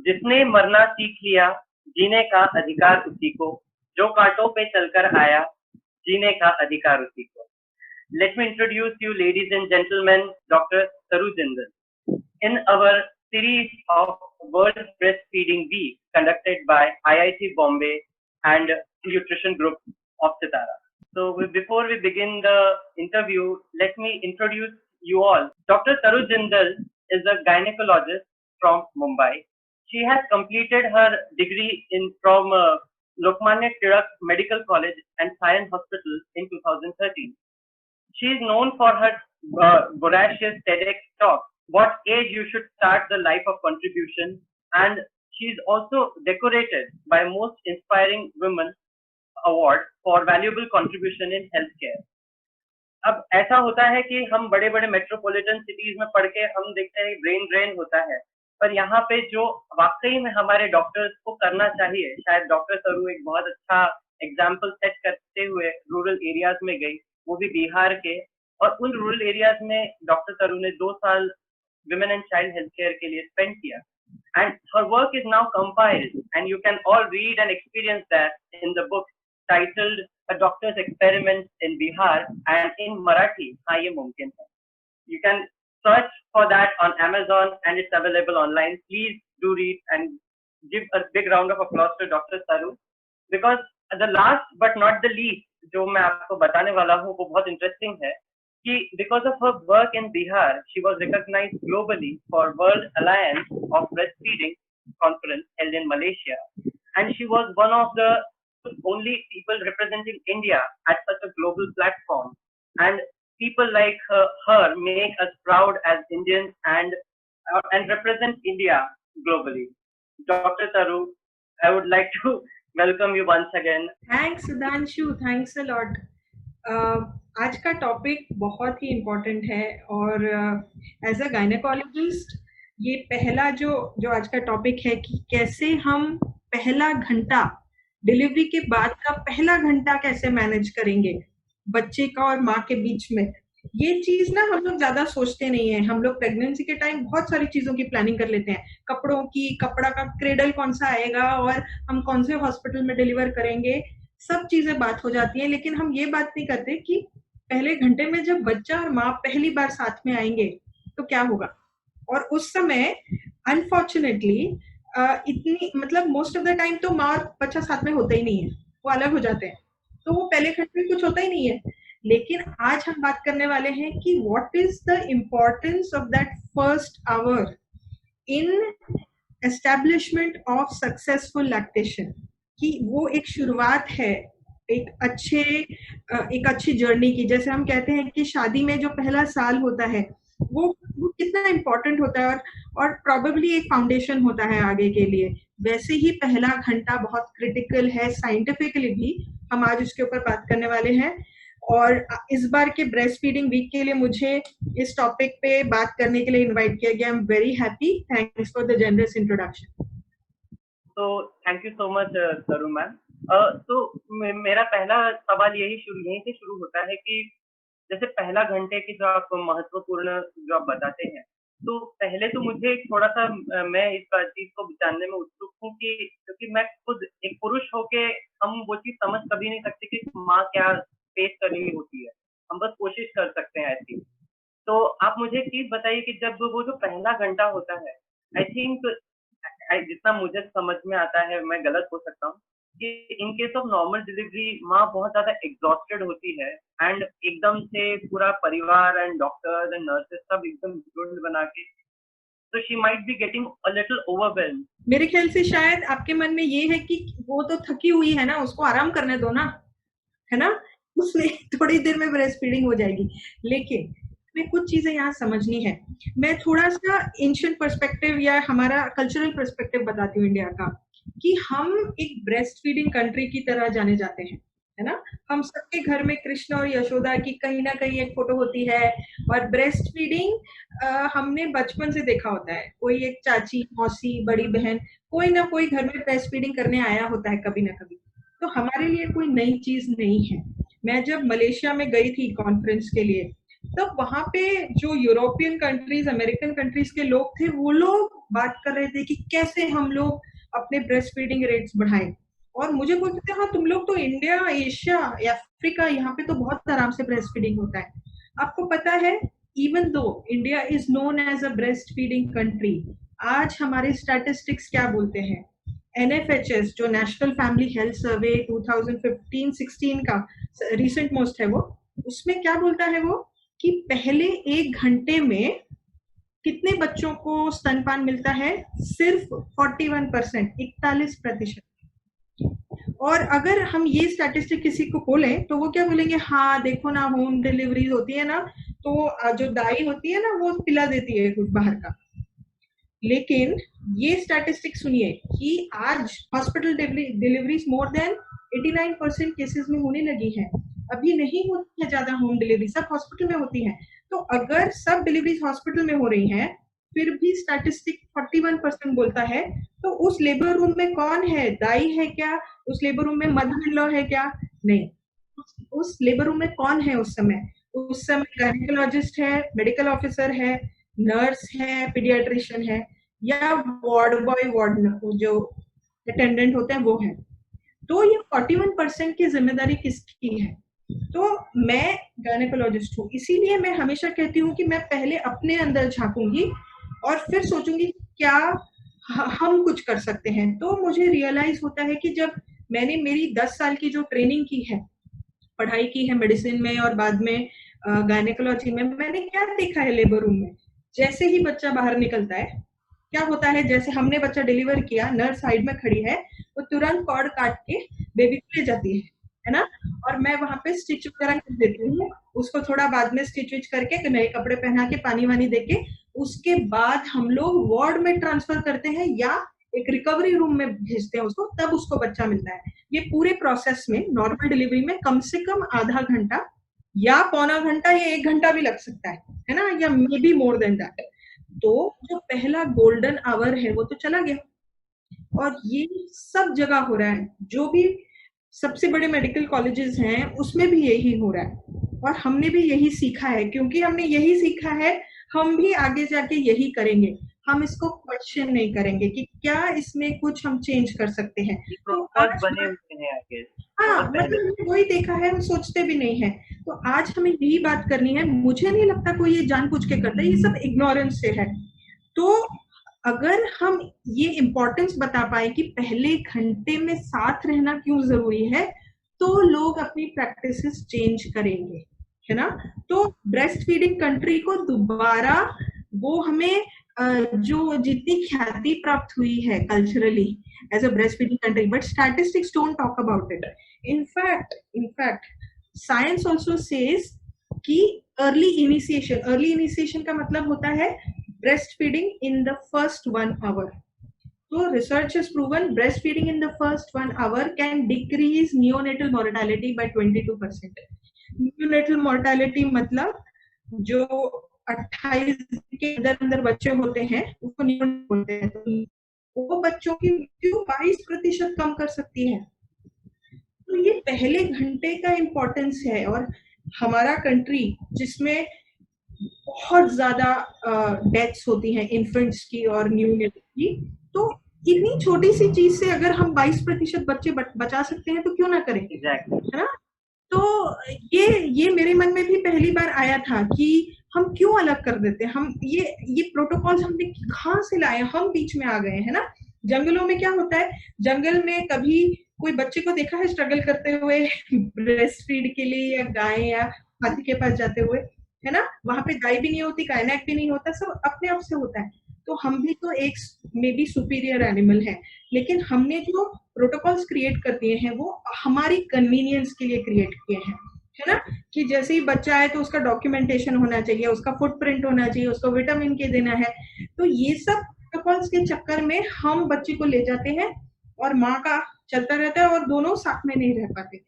जिसने मरना सीख लिया, जीने का अधिकार उसी को, जो कांटों पे चलकर आया, जीने का अधिकार उसी को. Let me introduce you, ladies and gentlemen, Dr. Saru Jindal. In our series of World Breastfeeding Week conducted by IIT Bombay and Nutrition Group of Sitara. So before we begin the interview, let me introduce you all. Dr. Saru Jindal is a gynecologist from Mumbai. She has completed her degree from Lokmanya Tilak Medical College and Science Hospital in 2013. She is known for her voracious TEDx talk, What Age You Should Start the Life of Contribution, and she is also decorated by Most Inspiring Women Award for Valuable Contribution in Healthcare. अब ऐसा होता है कि हम बड़े बड़े metropolitan cities में पढ़ के हम देखते हैं ब्रेन ड्रेन होता है, पर यहाँ पे जो वाकई में हमारे डॉक्टर्स को करना चाहिए, शायद डॉक्टर सरू एक बहुत अच्छा एग्जाम्पल सेट करते हुए रूरल एरियाज में गई, वो भी बिहार के, और उन रूरल एरियाज में डॉक्टर सरू ने 2 साल women and child health care के लिए स्पेंड किया. And her work is now compiled and you can all read and experience that in the book titled A Doctor's Experiment in Bihar and in Marathi, हाँ ये मुमकिन है. You can search for that on Amazon and it's available online. Please do read and give a big round of applause to Dr. Saru, because the last but not the least जो मैं आपको बताने वाला हूँ वो बहुत interesting है कि because of her work in Bihar, she was recognized globally for World Alliance of Breastfeeding Conference held in Malaysia, and she was one of the only people representing India at such a global platform, and people like her make us proud as Indians and represent India globally. Dr. Saru, I would like to welcome you once again. Thanks Sudhanshu, thanks a lot. आज का topic बहुत ही important है और as a gynaecologist ये पहला जो आज का टॉपिक है कि कैसे हम पहला घंटा डिलीवरी के बाद का पहला घंटा कैसे मैनेज करेंगे बच्चे का और माँ के बीच में. ये चीज ना हम लोग ज्यादा सोचते नहीं है. हम लोग प्रेगनेंसी के टाइम बहुत सारी चीजों की प्लानिंग कर लेते हैं, कपड़ों की, कपड़ा का क्रेडल कौन सा आएगा और हम कौन से हॉस्पिटल में डिलीवर करेंगे, सब चीजें बात हो जाती है. लेकिन हम ये बात नहीं करते कि पहले घंटे में जब बच्चा और माँ पहली बार साथ में आएंगे तो क्या होगा. और उस समय अनफॉर्चुनेटली इतनी मतलब मोस्ट ऑफ द टाइम तो माँ और बच्चा साथ में होता ही नहीं है, वो अलग हो जाते हैं, तो वो पहले घंटे में कुछ होता ही नहीं है. लेकिन आज हम बात करने वाले हैं कि what is the importance of that first hour in establishment of successful lactation, कि वो एक शुरुआत है एक अच्छी जर्नी की. जैसे हम कहते हैं कि शादी में जो पहला साल होता है वो कितना इम्पोर्टेंट होता है और प्रोबेबली एक फाउंडेशन होता है आगे के लिए, वैसे ही पहला घंटा बहुत क्रिटिकल है साइंटिफिकली भी. हम आज उसके ऊपर बात करने वाले हैं और इस बार के ब्रेस्ट फीडिंग वीक के लिए मुझे इस टॉपिक पे बात करने के लिए इनवाइट किया गया. I am very happy. Thanks for the generous introduction. तो थैंक यू सो मच सरू मैम. तो मेरा पहला सवाल यहीं से शुरू होता है कि जैसे पहला घंटे की जो आप महत्वपूर्ण जो आप बताते हैं, तो पहले तो मुझे थोड़ा सा मैं इस चीज को जानने में उत्सुक हूँ कि क्योंकि मैं खुद एक पुरुष होके हम वो चीज समझ कभी नहीं सकते कि माँ क्या फेस करनी होती है, हम बस कोशिश कर सकते हैं ऐसी. तो आप मुझे एक चीज बताइए कि जब वो जो पहला घंटा होता है, आई थिंक जितना मुझे समझ में आता है, मैं गलत हो सकता हूँ, कि in case of normal delivery माँ बहुत ज्यादा एग्जॉस्टेड होती है एंड एकदम से पूरा परिवार एंड डॉक्टर्स एंड नर्सेस सब एकदम झुंड बना के, तो she might be getting a little overwhelm. मेरे ख्याल से शायद आपके मन में ये है कि वो तो थकी हुई है ना, उसको आराम करने दो ना, है ना, उसने थोड़ी देर में ब्रेस्ट फीडिंग हो जाएगी. लेकिन हमें कुछ चीजें यहाँ समझनी है. मैं थोड़ा सा एंशिएंट पर्सपेक्टिव या हमारा कल्चरल पर्सपेक्टिव बताती हूँ इंडिया का, कि हम एक ब्रेस्ट फीडिंग कंट्री की तरह जाने जाते हैं, है ना. हम सबके घर में कृष्ण और यशोदा की कहीं ना कहीं एक फोटो होती है और ब्रेस्ट फीडिंग हमने बचपन से देखा होता है. कोई एक चाची, मौसी, बड़ी बहन, कोई ना कोई घर में ब्रेस्ट फीडिंग करने आया होता है कभी ना कभी. तो हमारे लिए कोई नई चीज नहीं है. मैं जब मलेशिया में गई थी कॉन्फ्रेंस के लिए, तब वहां पे जो यूरोपियन कंट्रीज, अमेरिकन कंट्रीज के लोग थे, वो लोग बात कर रहे थे कि कैसे हम लोग अपने ब्रेस्ट फीडिंग रेट्स बढ़ाएं। और मुझे बोलते थे हाँ तुम लोग तो इंडिया, एशिया या अफ्रीका, यहाँ पे तो बहुत आराम से ब्रेस्ट फीडिंग होता है। आपको पता है, even though India is known as a breast feeding country, आज हमारे स्टैटिस्टिक्स क्या बोलते हैं? एनएफएचएस जो नेशनल फैमिली हेल्थ सर्वे 2015-16 का रिसेंट मोस्ट है, वो उसमें क्या बोलता है वो कि पहले 1 घंटे में कितने बच्चों को स्तनपान मिलता है? सिर्फ 41%, 41%। और अगर हम ये स्टैटिस्टिक किसी को बोले तो वो क्या बोलेंगे, हाँ देखो ना होम डिलीवरी होती है ना, तो जो दाई होती है ना वो पिला देती है कुछ बाहर का। लेकिन ये स्टैटिस्टिक सुनिए कि आज hospital deliveries more than 89% cases में होने लगी है। अभी नहीं होती है ज्यादा होम डिलीवरी, सब हॉस्पिटल में होती है। तो अगर सब डिलीवरीज हॉस्पिटल में हो रही हैं, फिर भी स्टैटिस्टिक 41% बोलता है, तो उस लेबर रूम में कौन है? दाई है क्या? उस लेबर रूम में मदर इन लॉ है क्या? नहीं। उस लेबर रूम में कौन है उस समय? उस समय गायनेकोलॉजिस्ट है, मेडिकल ऑफिसर है, नर्स है, पीडियाट्रिशियन है, या वार्ड बॉय, वार्ड जो अटेंडेंट होते हैं वो है। तो ये 41% की जिम्मेदारी किसकी है? तो मैं गायनेकोलॉजिस्ट हूँ, इसीलिए मैं हमेशा कहती हूँ कि मैं पहले अपने अंदर झांकूंगी और फिर सोचूंगी क्या हम कुछ कर सकते हैं। तो मुझे रियलाइज होता है कि जब मैंने मेरी 10 साल की जो ट्रेनिंग की है, पढ़ाई की है मेडिसिन में और बाद में गायनेकोलॉजी में, मैंने क्या देखा है लेबर रूम में, जैसे ही बच्चा बाहर निकलता है क्या होता है? जैसे हमने बच्चा डिलीवर किया, नर्स साइड में खड़ी है, वो तुरंत कॉर्ड काट के बेबी को ले जाती है ना, और मैं वहां पे स्टिच वगैरह कर देती हूँ उसको, थोड़ा बाद में स्टिच विच करके नए कपड़े पहना के पानी वानी देके उसके बाद हम लोग वार्ड में ट्रांसफर करते हैं या एक रिकवरी रूम में भेजते हैं उसको, तब उसको बच्चा मिलता है। ये पूरे प्रोसेस में नॉर्मल डिलीवरी में कम से कम आधा घंटा या पौना घंटा या 1 घंटा भी लग सकता है ना, या may be more than that. तो जो पहला गोल्डन आवर है वो तो चला गया। और ये सब जगह हो रहा है, जो भी सबसे बड़े मेडिकल कॉलेजेस हैं उसमें भी यही हो रहा है, और हमने भी यही सीखा है। क्योंकि हमने यही सीखा है, हम भी आगे जाके यही करेंगे। हम इसको क्वेश्चन नहीं करेंगे कि क्या इसमें कुछ हम चेंज कर सकते हैं। तो आज बने हुए हैं आगे। हाँ, मतलब वही देखा है, हम सोचते भी नहीं है। तो आज हमें यही बात करनी है। मुझे नहीं लगता कोई ये जानबूझ के करता है, ये सब इग्नोरेंस से है। तो अगर हम ये इम्पोर्टेंस बता पाए कि पहले घंटे में साथ रहना क्यों जरूरी है, तो लोग अपनी प्रैक्टिसेस चेंज करेंगे, है ना। तो ब्रेस्ट फीडिंग कंट्री को दोबारा वो हमें जो जितनी ख्याति प्राप्त हुई है culturally as a breast feeding country, but statistics don't talk about it. In fact science also says कि अर्ली इनिशिएशन का मतलब होता है breastfeeding in the first 1 hour. So research has proven breastfeeding in the first 1 hour can decrease neonatal mortality by 22%. Neonatal mortality मतलब जो 28 के अंदर अंदर बच्चे होते हैं उसको neonate बोलते हैं। तो वो बच्चों की मृत्यु 22% कम कर सकती है। तो ये पहले घंटे का इम्पोर्टेंस है। और हमारा कंट्री जिसमें बहुत ज्यादा डेथ्स होती हैं इन्फेंट्स की और न्यूनेट की, तो इतनी छोटी सी चीज से अगर हम 22% बच्चे बचा सकते हैं तो क्यों ना करें, है ना। तो ये मेरे मन में भी पहली बार आया था कि हम क्यों अलग कर देते हैं। हम ये प्रोटोकॉल्स हमने कहाँ से लाए, हम बीच में आ गए, है ना। जंगलों में क्या होता है, जंगल में कभी कोई बच्चे को देखा है स्ट्रगल करते हुए ब्रेस्ट फीड के लिए, या गाय या हाथी के पास जाते हुए, है ना। वहां पे गाय भी नहीं होती, गायनेक भी नहीं होता, सब अपने आप से होता है। तो हम भी तो एक मे बी सुपीरियर एनिमल है, लेकिन हमने जो प्रोटोकॉल्स क्रिएट कर दिए हैं वो हमारी कन्वीनियंस के लिए क्रिएट किए हैं, है ना। कि जैसे ही बच्चा आए तो उसका डॉक्यूमेंटेशन होना चाहिए, उसका फुटप्रिंट होना चाहिए, उसको विटामिन के देना है। तो ये सब प्रोटोकॉल्स के चक्कर में हम बच्चे को ले जाते हैं और माँ का चलता रहता है और दोनों साथ में नहीं रह पाते।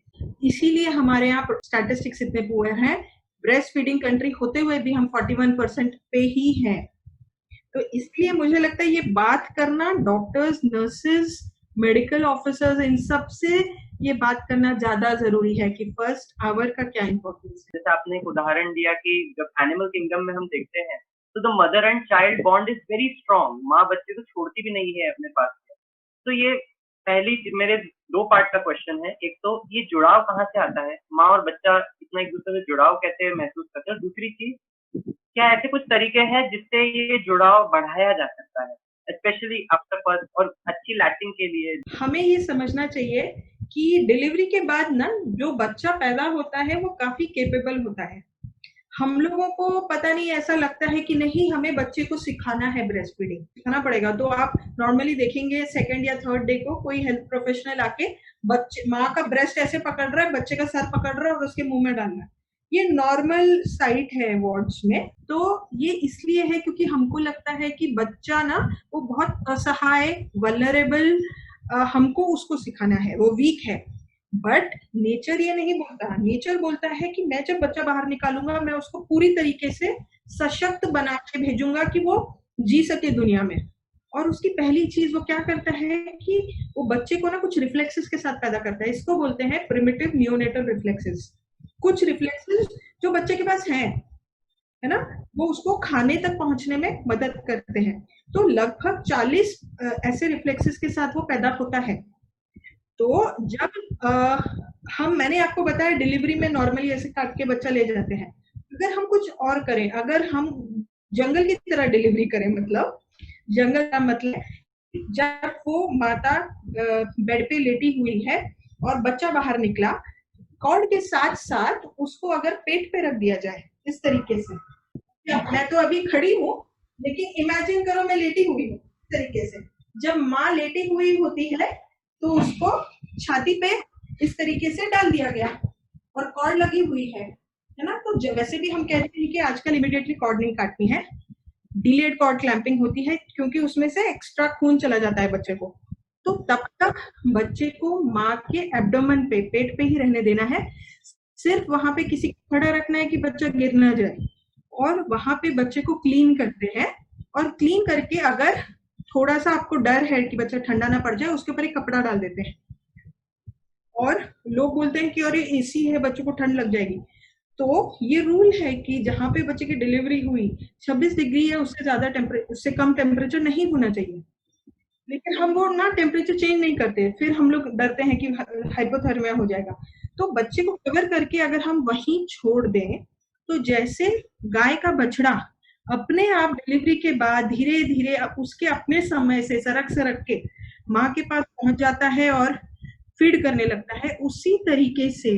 इसीलिए हमारे यहाँ स्टैटिस्टिक्स इतने पुअर हैं। ब्रेस्ट फीडिंग कंट्री होते हुए भी हम 41% पे ही हैं। तो इसलिए मुझे लगता है ये बात करना डॉक्टर्स, नर्सेस, मेडिकल ऑफिसर्स, इन सब से ये बात करना ज्यादा जरूरी है कि फर्स्ट आवर का क्या इम्पोर्टेंस है। जैसे आपने एक उदाहरण दिया कि जब एनिमल किंगडम में हम देखते हैं तो the mother and child bond is very strong, माँ बच्चे को छोड़ती भी नहीं है अपने पास में। तो ये मेरे दो पार्ट का क्वेश्चन है। एक तो ये जुड़ाव कहाँ से आता है, माँ और बच्चा इतना एक दूसरे से जुड़ाव कैसे महसूस करते हैं। दूसरी चीज, क्या ऐसे कुछ तरीके हैं जिससे ये जुड़ाव बढ़ाया जा सकता है, स्पेशली आफ्टर बर्थ और अच्छी लैटिंग के लिए। हमें ये समझना चाहिए कि डिलीवरी के बाद ना जो बच्चा पैदा होता है वो काफी केपेबल होता है। हम लोगों को पता नहीं, ऐसा लगता है कि नहीं हमें बच्चे को सिखाना है, ब्रेस्ट फीडिंग सिखाना पड़ेगा। तो आप नॉर्मली देखेंगे सेकंड या थर्ड डे को कोई हेल्थ प्रोफेशनल आके बच्चे माँ का ब्रेस्ट ऐसे पकड़ रहा है, बच्चे का सर पकड़ रहा है और उसके मुंह में डाल रहा है। ये नॉर्मल साइट है वार्ड्स में। तो ये इसलिए है क्योंकि हमको लगता है कि बच्चा ना वो बहुत असहाय, वल्नरेबल, हमको उसको सिखाना है, वो वीक है। बट नेचर ये नहीं बोलता। नेचर बोलता है कि मैं जब बच्चा बाहर निकालूंगा मैं उसको पूरी तरीके से सशक्त बना के भेजूंगा कि वो जी सके दुनिया में। और उसकी पहली चीज वो क्या करता है कि वो बच्चे को ना कुछ रिफ्लेक्सेस के साथ पैदा करता है। इसको बोलते हैं प्रिमिटिव नियोनेटल रिफ्लेक्सेस। कुछ रिफ्लेक्सेस जो बच्चे के पास हैं, है ना, वो उसको खाने तक पहुंचने में मदद करते हैं। तो लगभग 40 ऐसे रिफ्लेक्सेस के साथ वो पैदा होता है। तो जब मैंने आपको बताया डिलीवरी में नॉर्मली ऐसे काट के बच्चा ले जाते हैं। अगर हम कुछ और करें, अगर हम जंगल की तरह डिलीवरी करें, मतलब जंगल का मतलब जब वो माता बेड पे लेटी हुई है और बच्चा बाहर निकला, कॉर्ड के साथ साथ उसको अगर पेट पे रख दिया जाए इस तरीके से, मैं तो अभी खड़ी हूँ लेकिन इमेजिन करो मैं लेटी हुई हूँ इस तरीके से। जब माँ लेटी हुई होती है तो उसको छाती पे इस तरीके से डाल दिया गया और कॉर्ड लगी हुई है ना। तो वैसे भी हम कहते हैं कि आजकल इमीडिएटली कॉर्ड नहीं काटनी है, डिलेड कॉर्ड क्लैंपिंग होती है, क्योंकि उसमें से एक्स्ट्रा खून चला जाता है बच्चे को। तो तब तक बच्चे को माँ के एब्डोमेन पे, पेट पे ही रहने देना है। सिर्फ वहां पे किसी को खड़ा रखना है कि बच्चा गिर ना जाए। और वहां पे बच्चे को क्लीन करते हैं और क्लीन करके अगर थोड़ा सा आपको डर है कि बच्चा ठंडा ना पड़ जाए, उसके ऊपर एक कपड़ा डाल देते हैं। और लोग बोलते हैं कि अरे एसी है बच्चों को ठंड लग जाएगी। तो ये रूल है कि जहां पे बच्चे की डिलीवरी हुई 26 डिग्री है, उससे ज्यादा उससे कम टेम्परेचर नहीं होना चाहिए। लेकिन हम वो ना टेम्परेचर चेंज नहीं करते, फिर हम लोग डरते हैं कि हाइपोथर्मिया हो जाएगा। तो बच्चे को कवर करके अगर हम वहीं छोड़ दें, तो जैसे गाय का बछड़ा अपने आप डिलीवरी के बाद धीरे धीरे उसके अपने समय से सरक सरक के माँ के पास पहुंच जाता है और फीड करने लगता है, उसी तरीके से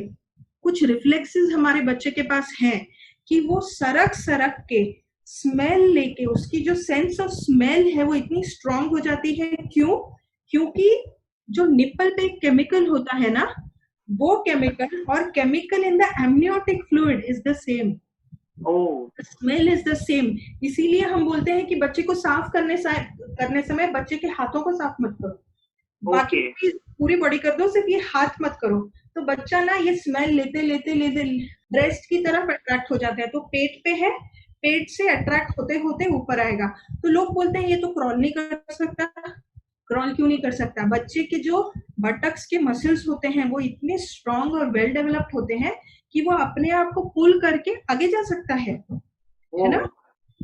कुछ रिफ्लेक्सेस हमारे बच्चे के पास हैं कि वो सरक सरक के स्मेल लेके, उसकी जो सेंस ऑफ स्मेल है वो इतनी स्ट्रांग हो जाती है। क्यों? क्योंकि जो निप्पल पे केमिकल होता है ना, वो केमिकल और chemical in the amniotic fluid is the same, smell is the same. इसीलिए हम बोलते हैं कि बच्चे को साफ करने समय बच्चे के हाथों को साफ मत करो, बाकी पूरी बॉडी कर दो, सिर्फ ये हाथ मत करो। तो बच्चा ना ये स्मेल लेते लेते लेते ब्रेस्ट की तरफ अट्रैक्ट हो जाता है। तो पेट पे है, पेट से अट्रैक्ट होते होते ऊपर आएगा। तो लोग बोलते हैं ये तो क्रॉल नहीं कर सकता। क्रॉल क्यों नहीं कर सकता? बच्चे के जो बटक्स के मसल्स होते हैं वो इतने स्ट्रांग और वेल डेवलप्ड होते हैं कि वो अपने आप को पुल करके आगे जा सकता है ना।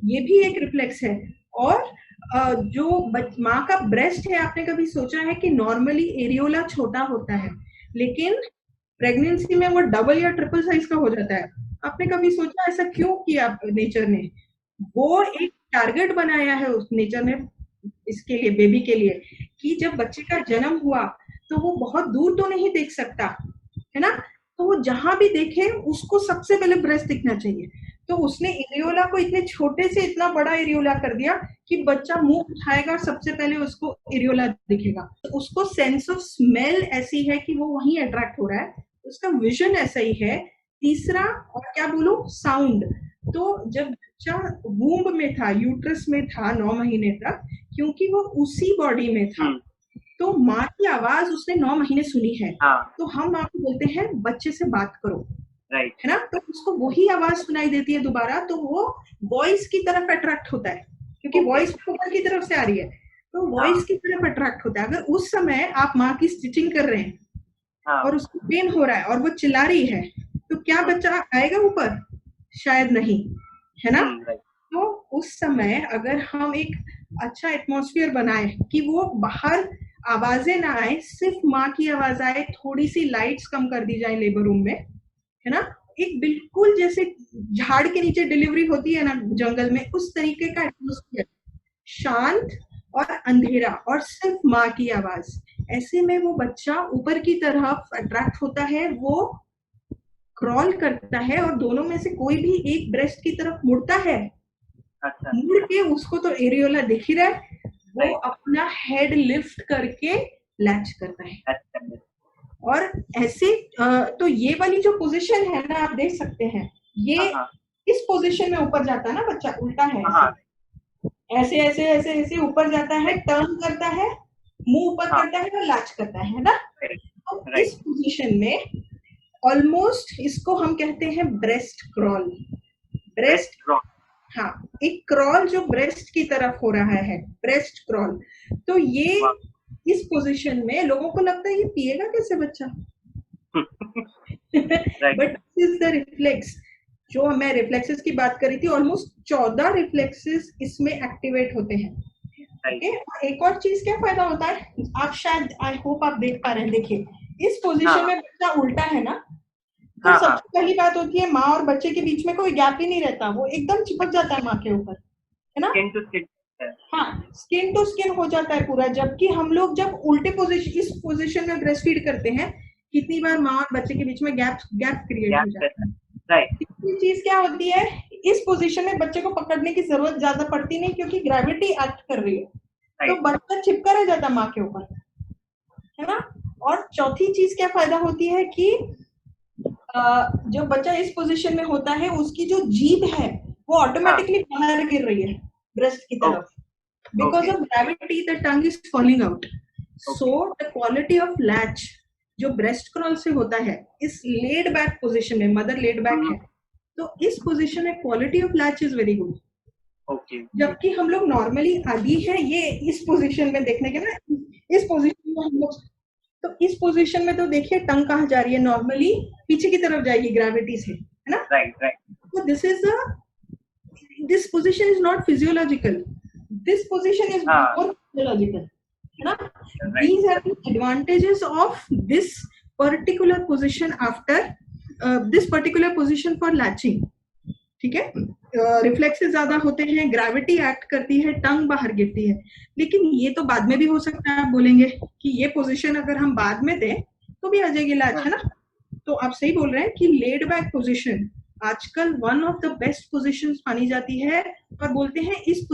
ये भी एक रिफ्लेक्स है। और जो माँ का ब्रेस्ट है, आपने कभी सोचा है कि नॉर्मली एरियोला छोटा होता है, लेकिन प्रेगनेंसी में वो डबल या ट्रिपल साइज का हो जाता है। आपने कभी सोचा ऐसा क्यों किया नेचर ने? वो एक टारगेट बनाया है उस नेचर ने इसके लिए, बेबी के लिए, कि जब बच्चे का जन्म हुआ तो वो बहुत दूर तो नहीं देख सकता, है ना। तो वो जहां भी देखे उसको सबसे पहले ब्रेस्ट दिखना चाहिए। तो उसने एरियोला को इतने छोटे से इतना बड़ा एरियोला कर दिया कि बच्चा मुंह उठाएगा सबसे पहले उसको एरियोला दिखेगा। तो उसको सेंस ऑफ स्मेल ऐसी है कि वो वहीं अट्रैक्ट हो रहा है, उसका विजन ऐसा ही है। तीसरा और क्या बोलूं, साउंड। तो जब बच्चा वूम्ब में था, यूट्रस में था 9 महीने तक, क्योंकि वो उसी बॉडी में था, तो माँ की आवाज उसने 9 महीने सुनी है। तो हम आपको बोलते हैं बच्चे से बात करो, राइट, है ना। तो उसको वही आवाज सुनाई देती है दोबारा, तो वो वॉइस की तरफ अट्रैक्ट होता है, क्योंकि वॉइस ऊपर की तरफ से आ रही है। तो वॉइस की तरफ अट्रैक्ट होता है। अगर उस समय आप माँ की स्टिचिंग कर रहे हैं और उसको पेन हो रहा है और वो चिल्ला रही है, तो क्या बच्चा आएगा ऊपर? शायद नहीं, है ना? तो उस समय अगर हम एक अच्छा एटमॉस्फेयर बनाए कि वो बाहर आवाजें ना आए, सिर्फ माँ की आवाज आए, थोड़ी सी लाइट्स कम कर दी जाए लेबर रूम में, है ना, एक बिल्कुल जैसे झाड़ के नीचे डिलीवरी होती है ना जंगल में, उस तरीके का एटमॉस्फेयर, शांत और अंधेरा और सिर्फ माँ की आवाज, ऐसे में वो बच्चा ऊपर की तरफ अट्रैक्ट होता है, वो क्रॉल करता है और दोनों में से कोई भी एक ब्रेस्ट की तरफ मुड़ता है। अच्छा। मुड़ के उसको तो एरियोला दिख ही रहा है, वो अपना हेड लिफ्ट करके लैच करता है। अच्छा। और ऐसे तो ये वाली जो पोजीशन है ना, आप देख सकते हैं, ये इस पोजीशन में ऊपर जाता है ना बच्चा, उल्टा है, ऐसे ऐसे ऐसे ऐसे ऊपर जाता है, टर्न करता है, मुंह ऊपर करता है और लैच करता है ना। तो इस पोजीशन में ऑलमोस्ट इसको हम कहते हैं ब्रेस्ट क्रॉल। ब्रेस्ट क्रॉल, हाँ, एक क्रॉल जो ब्रेस्ट की तरफ हो रहा है, ब्रेस्ट क्रॉल। तो ये इस पोजीशन में लोगों को लगता है ये पिएगा कैसे बच्चा, but this is the reflex. जो मैं रिफ्लेक्सेस की बात करी थी, ऑलमोस्ट 14 रिफ्लेक्सेस इसमें एक्टिवेट होते हैं। ओके, एक और चीज क्या फायदा होता है, आप शायद, आई होप आप देख पा रहे हैं, देखिए इस पोजीशन में बच्चा उल्टा है ना, तो सबसे पहली बात होती है, माँ और बच्चे के बीच में कोई गैप ही नहीं रहता, वो एकदम चिपक जाता है माँ के ऊपर, है ना। स्किन टू स्किन, हाँ, स्किन टू स्किन हो जाता है पूरा। जबकि हम लोग जब उल्टे पोजीशन, इस पोजीशन में ब्रेस्ट फीड करते हैं, कितनी बार माँ और बच्चे के बीच में गैप क्रिएट हो जाता है। तीसरी चीज क्या होती है, इस पोजीशन में बच्चे को पकड़ने की जरूरत ज्यादा पड़ती नहीं, क्योंकि ग्रेविटी एक्ट कर रही है, तो बच्चा चिपका रह जाता है माँ के ऊपर, है ना। और चौथी चीज क्या फायदा होती है कि जो बच्चा इस पोजीशन में होता है, उसकी जो जीभ है वो ऑटोमेटिकली बाहर गिर रही है ब्रेस्ट की तरफ, because of gravity the tongue is falling out. So the quality of latch जो ब्रेस्ट क्रॉल से होता है, इस लेड बैक पोजीशन में, मदर लेड बैक है, तो इस पोजीशन में quality of latch is very good. जबकि हम लोग नॉर्मली आदि है ये इस पोजीशन में देखने के ना, इस पोजीशन में हम लोग, तो इस पोजीशन में तो देखिए टंग कहाँ जा रही है, नॉर्मली पीछे की तरफ जाएगी ग्रेविटी से, है ना। तो this position is not physiological, this position is more physiological, है ना। These are the advantages of this particular position after this particular position for latching, ठीक है। रिफ्लेक्सेस ज्यादा होते हैं, ग्रेविटी एक्ट करती है, टंग बाहर गिरती है। लेकिन ये तो बाद में भी हो सकता है, आप बोलेंगे कि ये पोजीशन अगर हम बाद में दें तो भी आ जाएगी लैच, है ना। तो आप सही बोल रहे हैं कि लेड बैक पोजीशन आजकल one of the best positions मानी जाती है, और बोलते हैं इस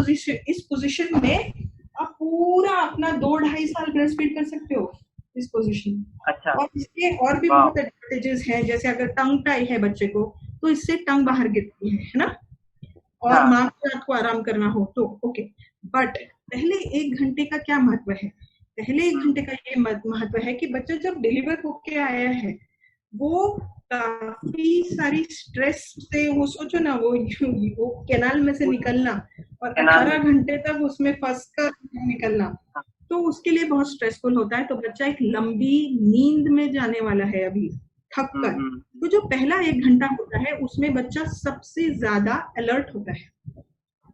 पोजीशन में आप पूरा अपना 2-2.5 साल ब्रेस्ट फीड कर सकते हो इस पोजीशन। अच्छा। और इसके और भी बहुत एडवांटेजेस हैं, जैसे अगर टंग टाई है बच्चे को, तो इससे टंग बाहर गिरती है ना, और माँ को रात को आराम करना हो तो ओके। बट पहले 1 घंटे का क्या महत्व है, पहले 1 घंटे का ये महत्व है कि बच्चा जब डिलीवर होके आया है, वो काफी सारी स्ट्रेस से, वो सोचो ना, वो कैनाल में से निकलना और 18 घंटे तक उसमें फंस कर निकलना, तो उसके लिए बहुत स्ट्रेसफुल होता है। तो बच्चा एक लंबी नींद में जाने वाला है अभी, थक कर। तो जो पहला 1 घंटा होता है, उसमें बच्चा सबसे ज्यादा अलर्ट होता है।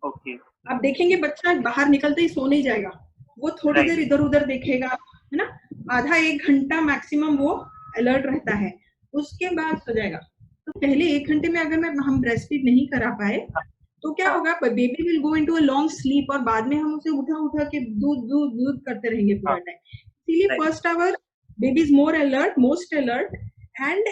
ओके। आप देखेंगे बच्चा बाहर निकलते ही सो नहीं जाएगा, वो थोड़ी देर इधर उधर देखेगा, है ना, आधा 1 घंटा मैक्सिमम वो अलर्ट रहता है, उसके बाद सो जाएगा। तो पहले 1 घंटे में अगर हम ब्रेस्ट फीड नहीं करा पाए तो क्या होगा, baby will go into a long sleep, और बाद में हम उसे उठा के दूध दूध दूध करते रहेंगे पूरा टाइम। इसीलिए first hour baby is more alert, most alert, and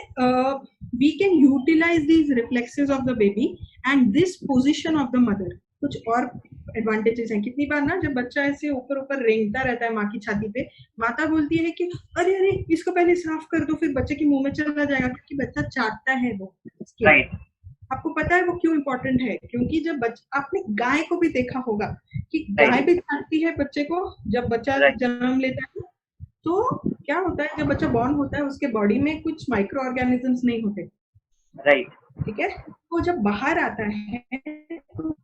we can utilize these reflexes of the baby and this position of the mother। कुछ और एडवांटेजेस हैं। कितनी बार ना जब बच्चा ऐसे ऊपर ऊपर रेंगता रहता है माँ की छाती पे, माता बोलती है कि अरे अरे इसको पहले साफ कर दो, फिर बच्चे के मुंह में चला जाएगा, क्योंकि बच्चा चाटता है वो। आपको पता है वो क्यों इम्पोर्टेंट है, क्योंकि जब आपने गाय को भी देखा होगा कि गाय भी चाटती है बच्चे को जब बच्चा जन्म लेता है। तो क्या होता है, जब बच्चा बॉर्न होता है उसके बॉडी में कुछ माइक्रो ऑर्गेनिजम्स नहीं होते, राइट, ठीक है। तो जब बाहर आता है तो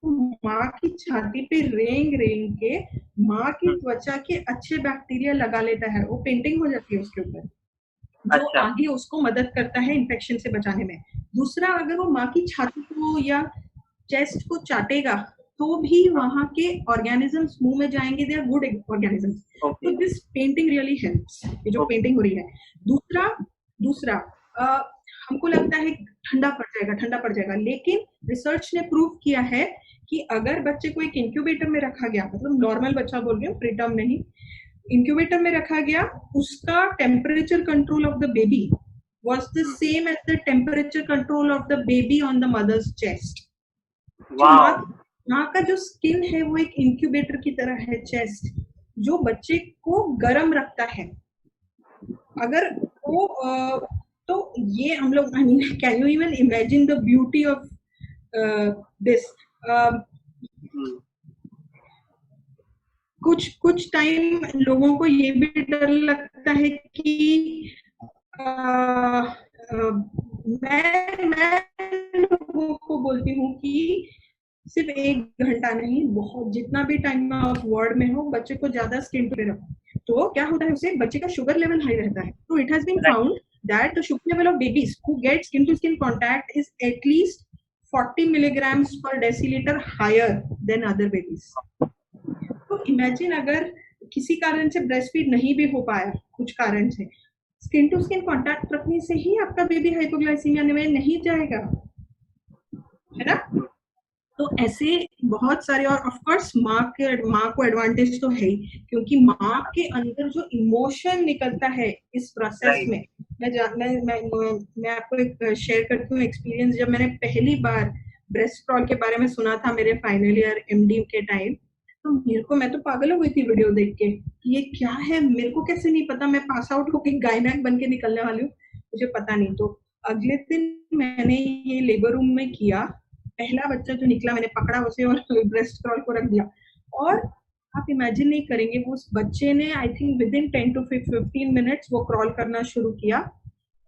माँ की छाती पे रेंग रेंग के माँ की त्वचा के अच्छे बैक्टीरिया लगा लेता है, वो पेंटिंग हो जाती है उसके ऊपर, जो अच्छा। आगे उसको मदद करता है इन्फेक्शन से बचाने में। दूसरा, अगर वो माँ की छाती को या चेस्ट को चाटेगा तो भी वहां के ऑर्गेनिजम्स मुंह में जाएंगे, दे आर गुड ऑर्गेनिजम्स। तो okay. This painting really helps, ये जो ओके। पेंटिंग हो रही है। दूसरा दूसरा अ, हमको लगता है ठंडा पड़ जाएगा, लेकिन रिसर्च ने प्रूव किया है कि अगर बच्चे को एक इंक्यूबेटर में रखा गया, मतलब नॉर्मल बच्चा बोल रही हूँ, प्रीटर्म नहीं, इंक्यूबेटर में रखा गया, उसका temperature control of the baby was the same as the temperature control of the baby on the mother's chest. जो वाओ। माँ का जो स्किन है वो एक इंक्यूबेटर की तरह है, चेस्ट, जो बच्चे को गर्म रखता है। अगर वो तो ये हम लोग, I mean, can you even imagine the beauty of this? कुछ कुछ टाइम लोगों को ये भी डर लगता है कि मैं लोगों को बोलती हूँ कि सिर्फ 1 घंटा नहीं, बहुत जितना भी टाइम आप वार्ड में हो, बच्चे को ज्यादा स्किन पे रखो। तो क्या होता है, उससे बच्चे का शुगर लेवल हाई रहता है। तो it has been found that the sugar level of babies who get skin to skin contact is at least 40 milligrams per decilitre higher than other babies. तो इमेजिन अगर किसी कारण से ब्रेस्ट फीड नहीं भी हो पाया, कुछ कारण से, स्किन टू स्किन कांटेक्ट रखने से ही आपका बेबी हाइपोग्लाइसीमिया में नहीं जाएगा, है ना? तो ऐसे बहुत सारे, और ऑफ कोर्स माँ को एडवांटेज तो है ही, क्योंकि माँ के अंदर जो इमोशन निकलता है इस प्रोसेस में। मैं आपको एक शेयर करती हूँ एक्सपीरियंस। जब मैंने पहली बार ब्रेस्ट क्रॉल के बारे में सुना था मेरे फाइनल ईयर एमडी के टाइम, तो मैं तो पागल हो गई थी वीडियो देख के, ये क्या है, मेरे को कैसे नहीं पता, मैं पास आउट होकर गायनेक बन के निकलने वाली हूँ, मुझे पता नहीं। तो अगले दिन मैंने ये लेबर रूम में किया, पहला बच्चा जो निकला मैंने पकड़ा उसे और ब्रेस्ट क्रॉल को रख दिया, और आप इमेजिन नहीं करेंगे, वो उस बच्चे ने I think with in 10 to 15 minutes वो क्रॉल करना शुरू किया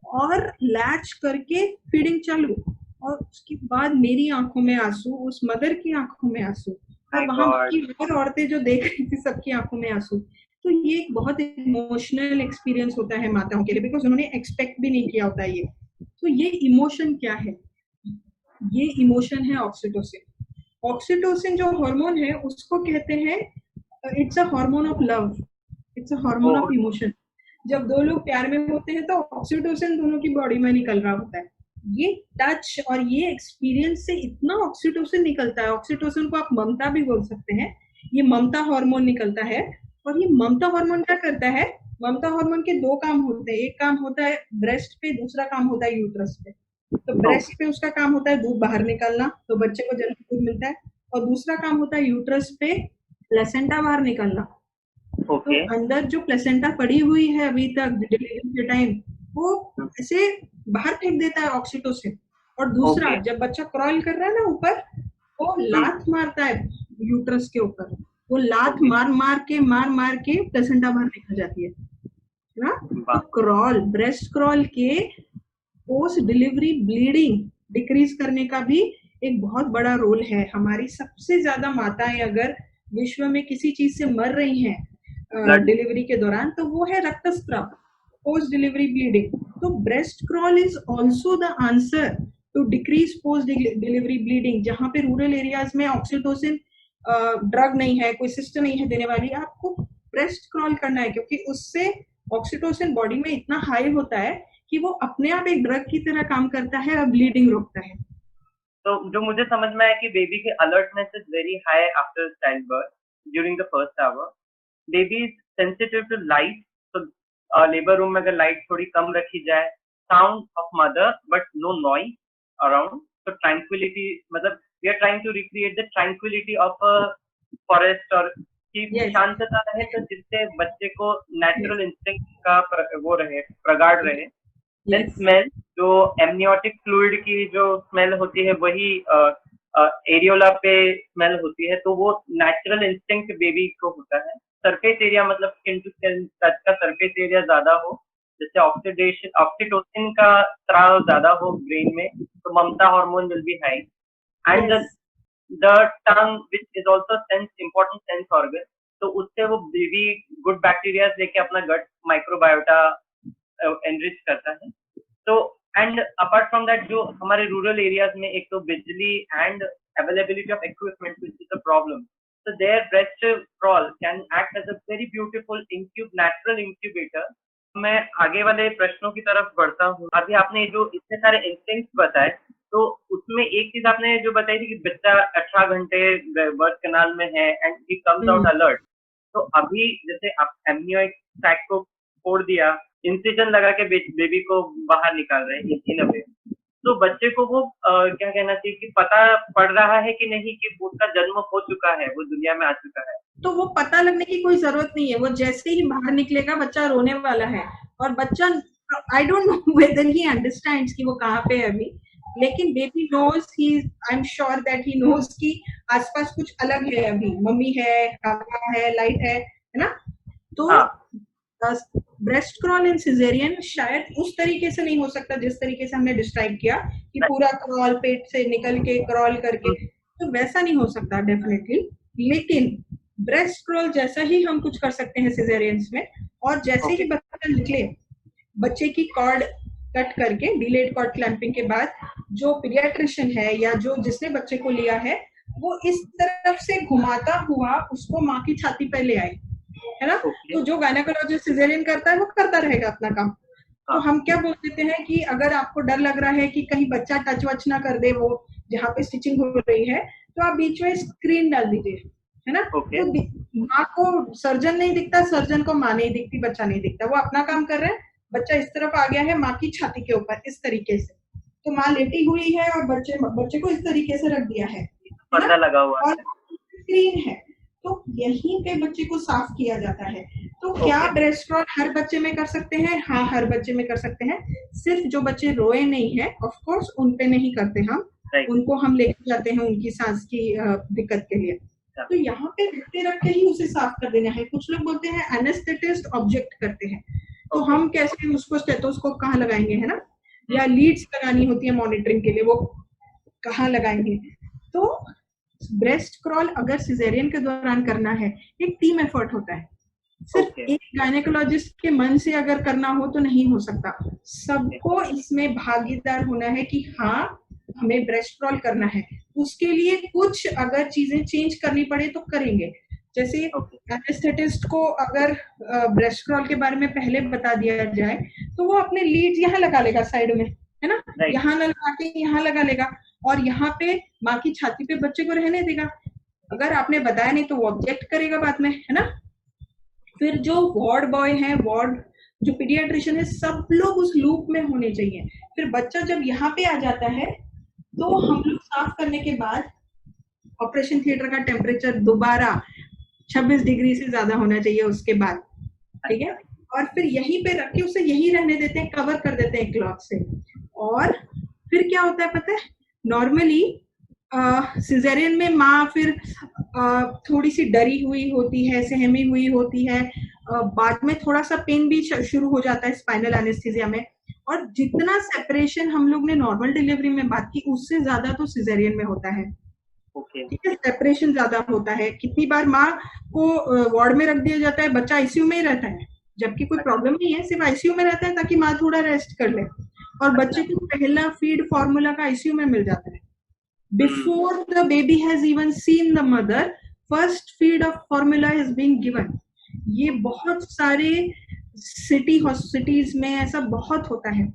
और लैच करके फीडिंग चालू, और उसके बाद मेरी आंखों में आंसू, उस मदर की आंखों में आंसू, और वहां की और औरतें जो देख रही थी सबकी आंखों में आंसू। तो ये एक बहुत इमोशनल एक्सपीरियंस होता है माताओं के लिए, बिकॉज उन्होंने एक्सपेक्ट भी नहीं किया होता है ये। तो ये इमोशन क्या है? ये इमोशन है ऑक्सीटोसिन। ऑक्सीटोसिन जो हार्मोन है उसको कहते हैं, it's a hormone of love, it's a hormone of emotion. जब दो लोग प्यार में होते हैं तो ऑक्सीटोसिन दोनों की बॉडी में निकल रहा होता है। ये टच और ये एक्सपीरियंस से इतना ऑक्सीटोसिन निकलता है, ऑक्सीटोसिन को आप ममता भी बोल सकते हैं, ये ममता हार्मोन निकलता है। और ये ममता हार्मोन क्या करता है? ममता हार्मोन के 2 काम होते हैं, एक काम होता है ब्रेस्ट पे, दूसरा काम होता है यूट्रस पे। तो ब्रेस्ट पे उसका काम होता है दूध बाहर निकालना, तो बच्चे को जल्दी दूध मिलता है, और दूसरा काम होता है यूट्रस पे प्लेसेंटा बाहर निकालना। तो अंदर जो प्लेसेंटा पड़ी हुई है अभी तक डिलीवरी के टाइम, वो ऐसे बाहर फेंक देता है ऑक्सीटोसिन। और दूसरा, जब बच्चा क्रॉल कर रहा है ना ऊपर, वो लात मारता है यूट्रस के ऊपर, वो लात मार मार के प्लेसेंटा बाहर निकल जाती है ना। तो क्रॉल, ब्रेस्ट क्रॉल के पोस्ट डिलीवरी ब्लीडिंग डिक्रीज करने का भी एक बहुत बड़ा रोल है। हमारी सबसे ज्यादा माताएं अगर विश्व में किसी चीज से मर रही हैं डिलीवरी के दौरान, तो वो है रक्तस्राव, पोस्ट डिलीवरी ब्लीडिंग। तो breast crawl is also the answer to decrease post delivery bleeding. जहां पे रूरल एरियाज में ऑक्सीटोसिन ड्रग नहीं है, कोई सिस्टम नहीं है देने वाली, आपको ब्रेस्ट क्रॉल करना है, क्योंकि उससे ऑक्सीटोसिन बॉडी में इतना हाई होता है कि वो अपने आप एक ड्रग की तरह काम करता है और ब्लीडिंग रोकता है। तो जो मुझे समझ में आया कि बेबी की alertness is very high after child birth during the first hour. Baby is sensitive to light, तो लेबर रूम में अगर लाइट थोड़ी कम रखी जाए, sound of mother but no noise around, तो ट्रैंक्विलिटी, मतलब we are trying to recreate the tranquility of a forest, और की शांतता रहे, तो जिससे बच्चे को नेचुरल इंस्टिंक्ट का वो रहे, प्रगाढ़ रहे। देन स्मेल, जो एमनियोटिक फ्लूइड की जो स्मेल होती है वही एरियोला पे स्मेल होती है, तो वो नेचुरल इंस्टिंक्ट बेबी को होता है। सरफेस एरिया, मतलब स्किन टू स्किन टच का सरफेस एरिया ज्यादा हो, जैसे ऑक्सीटोसिन का स्राव ज्यादा हो ब्रेन में, तो ममता hormone will be high. And the tongue which is also sense, important sense organ, तो उससे वो बेबी गुड बैक्टीरिया लेके अपना गट माइक्रोबायोटा एनरिच करता है। तो एंड अपार्ट फ्रॉम दैट, जो हमारे रूरल एरियाज में एक तो बिजली and availability of equipment which is a problem, so their breast crawl can act as a very beautiful natural incubator। मैं आगे वाले प्रश्नों की तरफ बढ़ता हूँ। अभी आपने जो इतने सारे इंस्टिंक्ट्स बताए, तो उसमें एक चीज आपने जो बताई थी कि बच्चा 18 घंटे बर्थ कैनाल में है and he comes out alert. तो अभी जैसे आप एमनियोइक सैक को फोड़ दिया, इंसिजन लगा के बेबी को बाहर निकाल रहे हैं इन अ वे, तो बच्चे को वो क्या कहना चाहिए कि पता पड़ रहा है कि नहीं कि उसका जन्म हो चुका है, वो दुनिया में आ चुका है? तो वो पता लगने की कोई जरूरत नहीं है, वो जैसे ही बाहर निकलेगा बच्चा रोने वाला है। और बच्चा, I don't know whether he understands कि वो कहाँ पे है अभी, लेकिन baby knows, he I am sure that he knows कि आसपास कुछ अलग है, अभी मम्मी है, हवा है, लाइट है ना। तो ब्रेस्ट क्रॉल एंड सिजेरियन शायद उस तरीके से नहीं हो सकता जिस तरीके से हमने डिस्क्राइब किया कि पूरा क्रॉल पेट से निकल के क्रॉल करके, तो वैसा नहीं हो सकता डेफिनेटली। लेकिन ब्रेस्ट क्रॉल जैसा ही हम कुछ कर सकते हैं सिजेरियंस में। और जैसे ही बच्चा निकले, बच्चे की कॉर्ड कट करके डिलेड कॉर्ड क्लैंपिंग के बाद जो पीडियाट्रिशियन है या जो जिसने बच्चे को लिया है, वो इस तरफ से घुमाता हुआ उसको माँ की छाती पर ले आए, है ना। तो जो गायनेकोलॉजिस्ट सिजेरियन करता है वो करता रहेगा अपना काम। तो हम क्या बोल देते हैं कि अगर आपको डर लग रहा है कि कहीं बच्चा टच वच ना कर दे वो जहाँ पे स्टिचिंग हो रही है, तो आप बीच में स्क्रीन डाल दीजिए, है ना। तो माँ को सर्जन नहीं दिखता, सर्जन को माँ नहीं दिखती, बच्चा नहीं दिखता, वो अपना काम कर रहे हैं। बच्चा इस तरफ आ गया है माँ की छाती के ऊपर इस तरीके से, तो माँ लेटी हुई है और बच्चे को इस तरीके से रख दिया है, पर्दा लगा हुआ और स्क्रीन है, तो यहीं पे बच्चे को साफ किया जाता है। तो क्या ब्रेस्ट क्रॉल हर बच्चे में कर सकते हैं? हाँ, हर बच्चे में कर सकते हैं। सिर्फ जो बच्चे रोए नहीं है, ऑफ कोर्स उन पे नहीं करते हम, उनको हम लेके जाते हैं उनकी सांस की दिक्कत के लिए। तो यहाँ पे रख के ही उसे साफ कर देना है। कुछ लोग बोलते हैं एनेस्थेटिस्ट ऑब्जेक्ट करते हैं, तो हम कैसे उसको स्टेथोस्कोप कहाँ लगाएंगे, है ना, या लीड्स लगानी होती है मॉनिटरिंग के लिए, वो कहाँ लगाएंगे। तो ब्रेस्ट क्रॉल अगर सिजेरियन के दौरान करना है, एक टीम एफर्ट होता है। सिर्फ एक गायनेकोलॉजिस्ट के मन से अगर करना हो तो नहीं हो सकता, सबको इसमें भागीदार होना है कि हाँ हमें ब्रेस्ट क्रॉल करना है। उसके लिए कुछ अगर चीजें चेंज करनी पड़े तो करेंगे। जैसे एनेस्थेटिस्ट को अगर ब्रेस्ट क्रॉल के बारे में पहले बता दिया जाए तो वो अपने लीड यहाँ लगा लेगा साइड में, है ना, यहाँ न लगा के यहाँ लगा लेगा और यहाँ पे माँ की छाती पे बच्चे को रहने देगा। अगर आपने बताया नहीं तो वो ऑब्जेक्ट करेगा बाद में, है ना। फिर जो वार्ड बॉय है, वार्ड जो पीडियाट्रिशियन है, सब लोग उस लूप में होने चाहिए। फिर बच्चा जब यहाँ पे आ जाता है तो हम लोग साफ करने के बाद ऑपरेशन थिएटर का टेम्परेचर दोबारा 26 डिग्री से ज्यादा होना चाहिए उसके बाद, ठीक है। और फिर यहीं पे रख के उसे यहीं रहने देते हैं, कवर कर देते हैं क्लॉथ से। और फिर क्या होता है पता है, नॉर्मली सिजेरियन में माँ फिर थोड़ी सी डरी हुई होती है, सहमी हुई होती है, बाद में थोड़ा सा पेन भी शुरू हो जाता है स्पाइनल एनेस्थीसिया में। और जितना सेपरेशन हम लोग ने नॉर्मल डिलीवरी में बात की, उससे ज्यादा तो सिजेरियन में होता है, ठीक है। सेपरेशन ज्यादा होता है। कितनी बार माँ को वार्ड में रख दिया जाता है, बच्चा आईसीयू में ही रहता है, जबकि कोई प्रॉब्लम नहीं है, सिर्फ आईसीयू में रहता है ताकि माँ थोड़ा रेस्ट कर ले, और बच्चे को पहला फीड फॉर्मूला का आईसीयू में मिल जाता है। Before the baby has even seen the mother, first feed of formula is being given. ये बहुत सारे सिटीज में ऐसा बहुत होता है,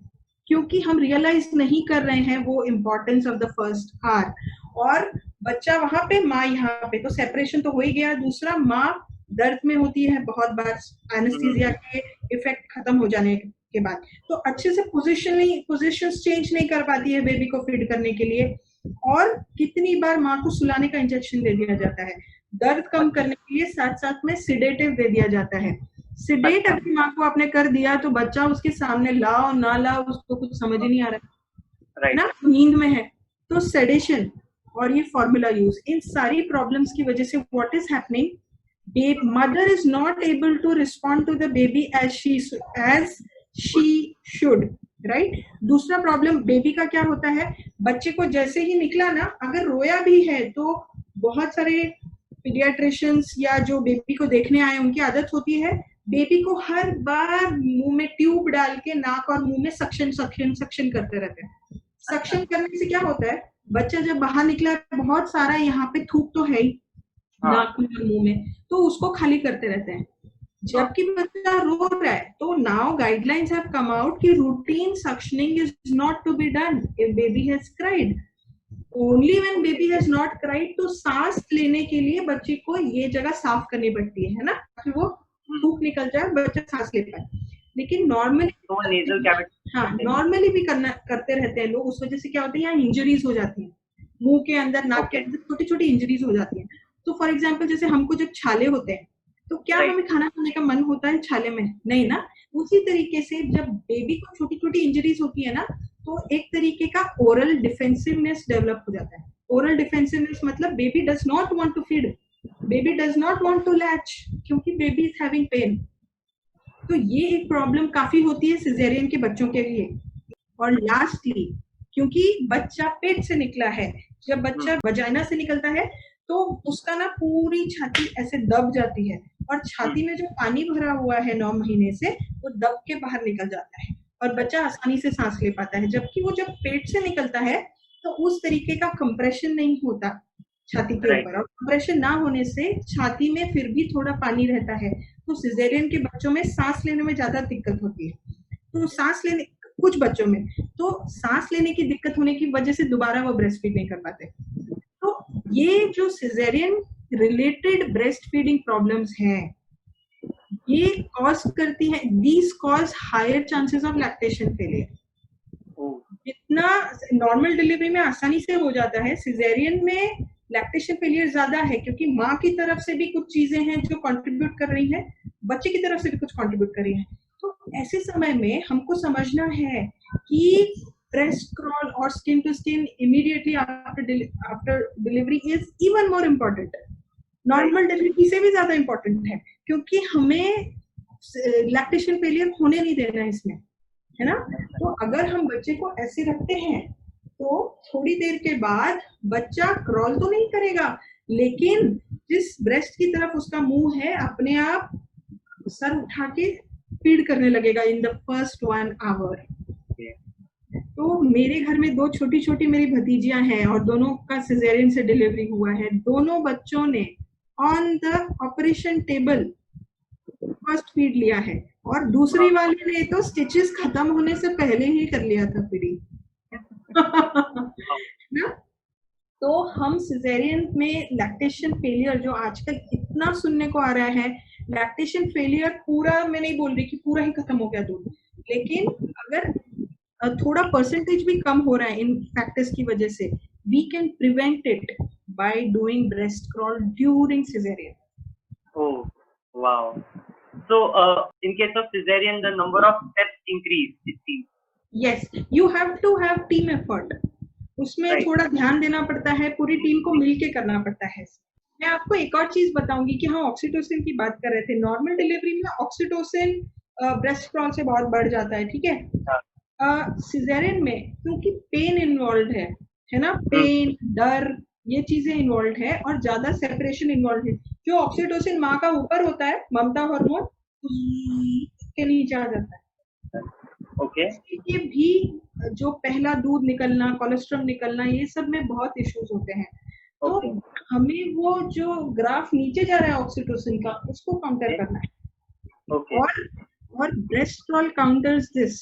क्योंकि हम रियलाइज नहीं कर रहे हैं वो importance of the first our. और बच्चा वहां पे, माँ यहाँ पे, तो सेपरेशन तो हो ही गया। दूसरा, माँ दर्द में होती है बहुत बार एनेस्थीसिया के इफेक्ट खत्म हो जाने के बाद, तो अच्छे से पोजीशन चेंज नहीं कर पाती है बेबी को फीड करने के लिए। और कितनी बार माँ को सुलाने का इंजेक्शन दे दिया जाता है, दर्द कम करने के लिए साथ साथ में सिडेटिव दे दिया जाता है। सिडेट अगर माँ को आपने कर दिया तो बच्चा उसके सामने लाओ ना लाओ उसको कुछ समझ ही नहीं आ रहा है ना, नींद में है। तो सेडेशन और ये फॉर्मूला यूज, इन सारी प्रॉब्लम्स की वजह से what is happening, mother is not able to respond to the baby as she should, right. दूसरा प्रॉब्लम बेबी का क्या होता है, बच्चे को जैसे ही निकला ना, अगर रोया भी है तो बहुत सारे पीडियाट्रिशियंस या जो बेबी को देखने आए उनकी आदत होती है बेबी को हर बार मुंह में ट्यूब डाल के नाक और मुंह में सक्शन सक्शन सक्शन करते रहते हैं। सक्शन करने से क्या होता है, बच्चा जब बाहर निकला बहुत सारा यहाँ पे थूक तो है ही नाक में और मुंह में, तो उसको खाली करते रहते हैं। जबकि बच्चा रो रहा है तो now guidelines have come out कि routine suctioning is not to be done if baby has cried, only when baby has not cried. तो सांस लेने के लिए बच्चे को ये जगह साफ करनी पड़ती है ना, कि वो थूक निकल जाए बच्चा सांस ले पाए। लेकिन नॉर्मली नॉर्मली भी करते रहते हैं लोग, उस वजह से क्या होता है यहाँ इंजरीज हो जाती है, मुंह के अंदर नाक के अंदर छोटी छोटी इंजरीज हो जाती है। तो फॉर एग्जाम्पल जैसे हमको जब छाले होते हैं तो क्या हमें खाना खाने का मन होता है छाले में? नहीं ना। उसी तरीके से जब बेबी को छोटी छोटी इंजरीज होती है ना, तो एक तरीके का ओरल डिफेंसिवनेस डेवलप हो जाता है। ओरल डिफेंसिवनेस मतलब baby does not want to feed, baby does not want to latch, क्योंकि बेबी इज हैविंग पेन। तो ये एक प्रॉब्लम काफी होती है सिजेरियन के बच्चों के लिए। और लास्टली, क्योंकि बच्चा पेट से निकला है, जब बच्चा वजाइना से निकलता है तो उसका ना पूरी छाती ऐसे दब जाती है और छाती में जो पानी भरा हुआ है 9 महीने से वो दब के बाहर निकल जाता है और बच्चा आसानी से सांस ले पाता है। जबकि वो जब पेट से निकलता है तो उस तरीके का कंप्रेशन नहीं होता छाती के ऊपर, और कंप्रेशन ना होने से छाती में फिर भी थोड़ा पानी रहता है। तो सिजेरियन के बच्चों में सांस लेने में ज्यादा दिक्कत होती है। तो सांस लेने, कुछ बच्चों में तो सांस लेने की दिक्कत होने की वजह से दोबारा वो ब्रेस्ट फीड नहीं कर पाते। तो ये जो caesarean related breast feeding problems हैं, ये कॉज करती है, these cause higher chances of lactation failure. जितना नॉर्मल डिलीवरी में आसानी से हो जाता है, सिजेरियन में लैक्टेशन फेलियर ज्यादा है, क्योंकि माँ की तरफ से भी कुछ चीजें हैं जो कंट्रीब्यूट कर रही है, बच्चे की तरफ से भी कुछ कंट्रीब्यूट कर रही है। तो ऐसे समय में हमको समझना है कि breast crawl or skin to skin immediately after delivery is even more important, normal delivery से भी ज्यादा इम्पोर्टेंट है, क्योंकि हमें लैक्टेशन फेलियर होने नहीं देना है इसमें, है ना। तो अगर हम बच्चे को ऐसे रखते हैं तो थोड़ी देर के बाद बच्चा क्रॉल तो नहीं करेगा, लेकिन जिस ब्रेस्ट की तरफ उसका मुंह है अपने आप सर उठा के फीड करने लगेगा इन द फर्स्ट 1 आवर। तो मेरे घर में 2 छोटी छोटी मेरी भतीजियां हैं और दोनों का सिजेरियन से डिलीवरी हुआ है। दोनों बच्चों ने on the operation table first feed लिया है और दूसरी वाले ने तो स्टिचेस खत्म होने से पहले ही कर लिया था फीडिंग ना। तो हम सिजेरियन में लैक्टेशन फेलियर जो आजकल इतना सुनने को आ रहा है, लैक्टेशन फेलियर पूरा, मैं नहीं बोल रही कि पूरा ही खत्म हो गया दूध, लेकिन अगर थोड़ा परसेंटेज भी कम हो रहा है इन फैक्टर्स की वजह से, we can prevent it by doing breast crawl during caesarean. Oh, wow. So, in case of cesarean, the number of steps increase, it seems. Yes, you have to have team effort. उसमें थोड़ा ध्यान देना पड़ता है, पूरी team को मिलके करना पड़ता है। मैं आपको एक और चीज बताऊंगी कि हम ऑक्सीटोसिन की बात कर रहे थे। नॉर्मल डिलीवरी में ऑक्सीटोसिन ब्रेस्ट क्रॉल से बहुत बढ़ जाता है, ठीक है। सिजेरियन में क्योंकि पेन इन्वॉल्व है ना, पेन, डर, ये चीजें इन्वॉल्व है और ज्यादा सेपरेशन इन्वॉल्व है। जो ऑक्सीटोसिन माँ का ऊपर होता है, ममता हार्मोन, के नीचे आ जाता है। ओके। ये भी जो पहला दूध निकलना, कोलेस्ट्रॉल निकलना, ये सब में बहुत इश्यूज होते हैं। तो हमें वो जो ग्राफ नीचे जा रहा है ऑक्सीटोसिन का, उसको काउंटर करना है। और breast crawl counters this.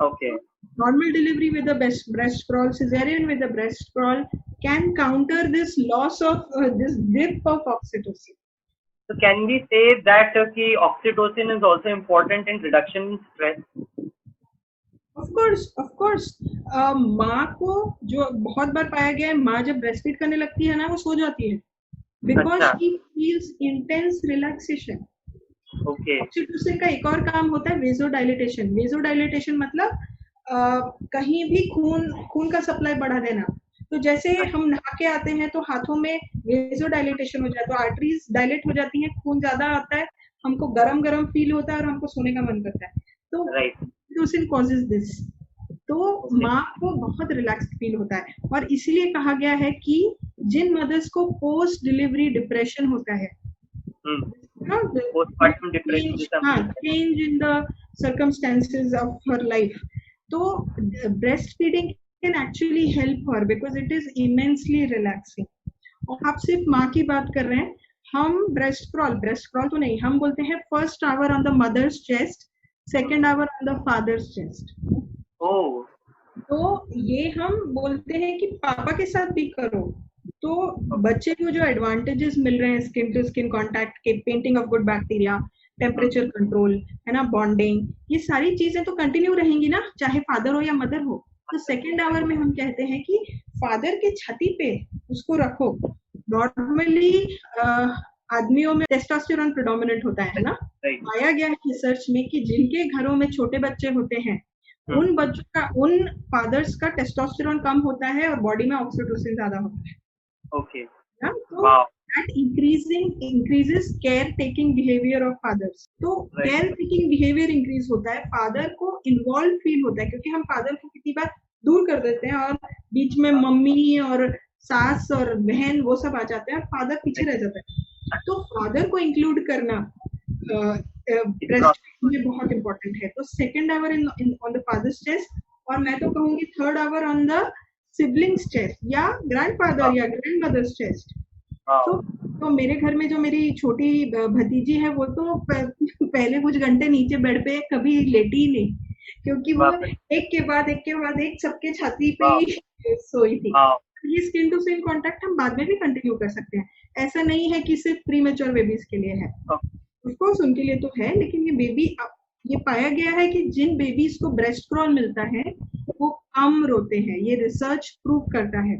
Okay. Normal delivery with a breast crawl, cesarean with a breast crawl can counter this loss of this dip of oxytocin. So can we say that oxytocin is also important in reduction in stress? Of course. माँ को जो बहुत बार पाया गया है, माँ जब breast feed करने लगती है ना, वो सो जाती है, because she feels intense relaxation. Okay. Oxytocin का एक और काम होता है वेजोडाइलेटेशन। वेजोडाइलेटेशन मतलब कहीं भी खून का सप्लाई बढ़ा देना। तो जैसे हम नहा के आते हैं तो हाथों में वेजोडाइलेटेशन हो जाता है, तो आर्टरीज डायलेट हो जाती हैं, खून ज्यादा आता है, हमको गरम गरम फील होता है और हमको सोने का मन करता है। तो ऑक्सीटोसिन कॉजेज दिस। तो माँ को बहुत रिलैक्स्ड फील होता है और इसीलिए कहा गया है कि जिन मदर्स को पोस्ट डिलीवरी डिप्रेशन होता है, postmortem depression, change in the circumstances of her life, तो breastfeeding can actually help her because it is immensely relaxing. और आप सिर्फ माँ की बात कर रहे हैं, हम ब्रेस्ट क्रॉल तो नहीं, हम बोलते हैं first hour on the mother's chest, second hour on the father's chest. तो ये हम बोलते हैं कि पापा के साथ भी करो, तो बच्चे को जो एडवांटेजेस मिल रहे हैं स्किन टू स्किन कांटेक्ट के, painting of good bacteria, temperature control, है ना, बॉन्डिंग, ये सारी चीजें तो कंटिन्यू रहेंगी ना, चाहे फादर हो या मदर हो। तो सेकेंड आवर में हम कहते हैं कि फादर के छाती पे उसको रखो। नॉर्मली आदमियों में टेस्टोस्टेरोन प्रेडोमिनेंट होता है ना, पाया गया है रिसर्च में कि जिनके घरों में छोटे बच्चे होते हैं उन बच्चों का, उन फादर्स का टेस्टोस्टेरोन कम होता है और बॉडी में ऑक्सीटोसिन ज्यादा होता है। ओके, तो that increases care taking behavior of fathers. तो care taking behavior increase होता है, फादर को इन्वॉल्व फील होता है, क्योंकि हम फादर को कितनी बार दूर कर देते हैं और बीच में मम्मी और सास और बहन वो सब आ जाते हैं और फादर पीछे रह जाता है। तो फादर को इंक्लूड करना ब्रेस्ट में बहुत इंपॉर्टेंट है। तो second hour on the father's chest, और मैं तो कहूंगी third hour on the siblings' chest या ग्रैंडफादर या ग्रैंडमदर्स चेस्ट। तो मेरे घर में जो मेरी छोटी भतीजी है वो तो पहले कुछ घंटे नीचे बेड पे कभी लेटी ही नहीं, क्योंकि वो एक के बाद एक सबके छाती पे ही सोई थी। ये स्किन टू स्किन कांटेक्ट हम बाद में भी कंटिन्यू कर सकते हैं, ऐसा नहीं है कि सिर्फ प्रीमेच्योर बेबीज के लिए है, ऑफ कोर्स उनके लिए तो है, लेकिन ये बेबी, ये पाया गया है कि जिन बेबीज को ब्रेस्ट क्रॉल मिलता है वो कम रोते हैं, ये रिसर्च प्रूव करता है।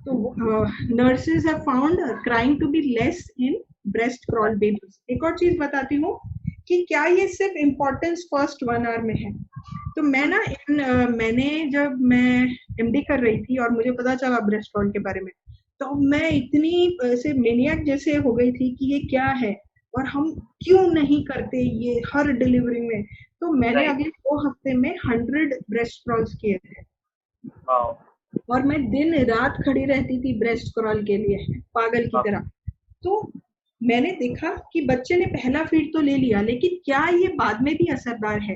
तो nurses have found crying to be less in breast crawl babies. एक और चीज बताती हूँ कि क्या ये सिर्फ इम्पोर्टेंस फर्स्ट 1 आवर में है। तो मैं ना मैंने जब मैं एमडी कर रही थी और मुझे पता चला ब्रेस्ट क्रॉल के बारे में, तो मैं इतनी ऐसे मेनियक जैसे हो गई थी कि ये क्या है और हम क्यों नहीं करते ये हर डिलीवरी में। तो मैंने अगले 2 हफ्ते में 100 ब्रेस्ट क्रॉल्स किए थे और मैं दिन रात खड़ी रहती थी ब्रेस्ट क्रॉल के लिए पागल की तरह। तो मैंने देखा कि बच्चे ने पहला फीड तो ले लिया, लेकिन क्या ये बाद में भी असरदार है।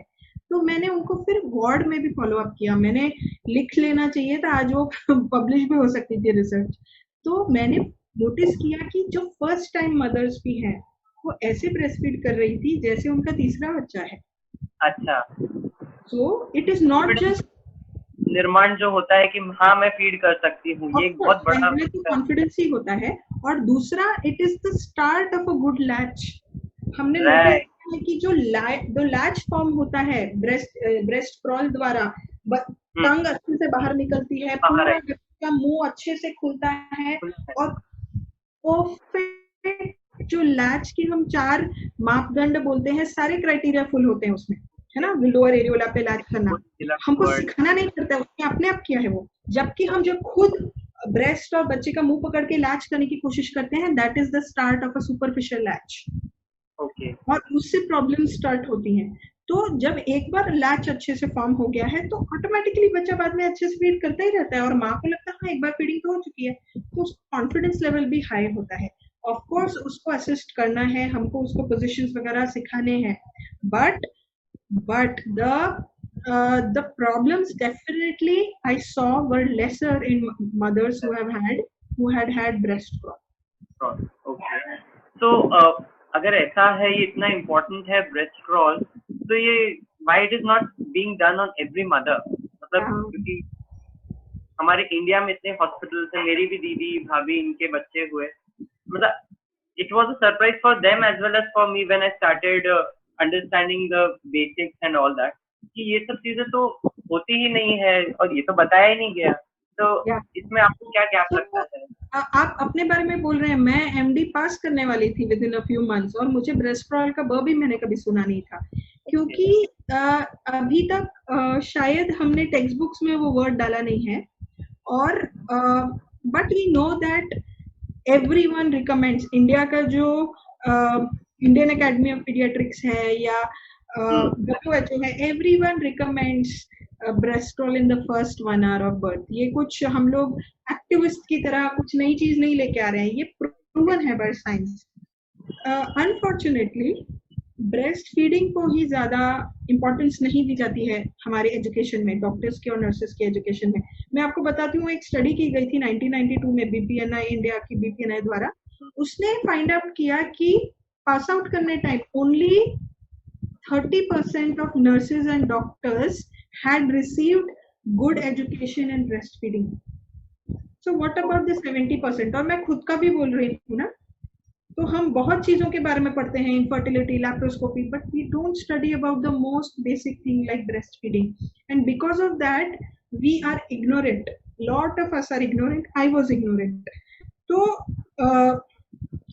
तो मैंने उनको फिर वार्ड में भी फॉलो अप किया, मैंने लिख लेना चाहिए था, आज वो पब्लिश भी हो सकती थी रिसर्च। तो मैंने नोटिस किया कि जो फर्स्ट टाइम मदर्स भी हैं वो ऐसे ब्रेस्ट फीड कर रही थी जैसे उनका तीसरा बच्चा है। अच्छा, so it is not just निर्माण जो होता है कि हाँ मैं फीड कर सकती हूँ, ये बहुत बड़ा कॉन्फिडेंस ही होता है। और दूसरा, it is the start of a good latch. हमने नोटिस किया है कि जो लैच फॉर्म होता है ब्रेस्ट क्रॉल द्वारा, टंग अच्छे से बाहर निकलती है, पूरा का मुंह अच्छे से खुलता है और परफेक्ट जो लैच की हम 4 मापदंड बोलते हैं, सारे क्राइटेरिया फुल होते हैं उसमें, है ना। लोअर एरियोला पे लैच करना हमको सिखाना नहीं पड़ता है, उसने अपने आप किया है वो। जबकि हम जब खुद ब्रेस्ट और बच्चे का मुंह पकड़ के लैच करने की कोशिश करते हैं, that is the start of a superficial latch. और उससे प्रॉब्लम स्टार्ट होती हैं। तो जब एक बार लैच अच्छे से फॉर्म हो गया है तो ऑटोमेटिकली बच्चा बाद में अच्छे से फीड करता ही रहता है और माँ को लगता है हाँ एक बार फीडिंग तो हो चुकी है, तो उसका कॉन्फिडेंस लेवल भी हाई होता है। ऑफ कोर्स उसको असिस्ट करना है, हमको उसको पोजीशंस वगैरह सिखाने हैं, but the problems definitely I saw were lesser in mothers who had breast crawl. Okay, so अगर ऐसा है, ये इतना इम्पोर्टेंट है ब्रेस्ट क्रॉल, तो ये why it is not being done on every mother? मतलब क्योंकि हमारे इंडिया में इतने हॉस्पिटल्स हैं, मेरी भी दीदी भाभी इनके बच्चे हुए, मतलब it was a surprise for them as well as for me when I started understanding the basics and all that, कि ये सब चीजें तो होती ही नहीं है और ये तो बताया ही नहीं गया। तो इसमें आपको क्या क्या लगता है? आप अपने बारे में बोल रहे हैं, मैं एमडी पास करने वाली थी with in a few months और मुझे ब्रेस्ट क्रॉल का ब भी मैंने कभी सुना नहीं था, क्योंकि अभी तक शायद हमने टेक्स्ट बुक्स में वो वर्ड डाला नहीं है। और but we know that everyone recommends, India का जो इंडियन एकेडमी ऑफ पीडियाट्रिक्स है या WHO है, everyone recommends breast crawl in the first 1 hour of birth. ये कुछ हम लोग एक्टिविस्ट की तरह कुछ नई चीज नहीं लेके आ रहे हैं, ये प्रूवन है by science. Unfortunately breast feeding को ही ज्यादा इम्पोर्टेंस नहीं दी जाती है हमारे एजुकेशन में, डॉक्टर्स के और नर्सेस के एजुकेशन में। मैं आपको बताती हूँ, एक स्टडी की गई थी 1992 में बीपीएनआई, इंडिया की बीपीएनआई द्वारा। उसने फाइंड आउट किया कि पास आउट करने time only 30% of nurses and doctors had received good education in breastfeeding. So what about the 70%? और मैं खुद का भी बोल रही हूँ ना, तो हम बहुत चीजों के बारे में पढ़ते हैं, infertility, laparoscopy, but we don't study about the most basic thing like breastfeeding. And because of that, we are ignorant. Lot of us are ignorant. I was ignorant. तो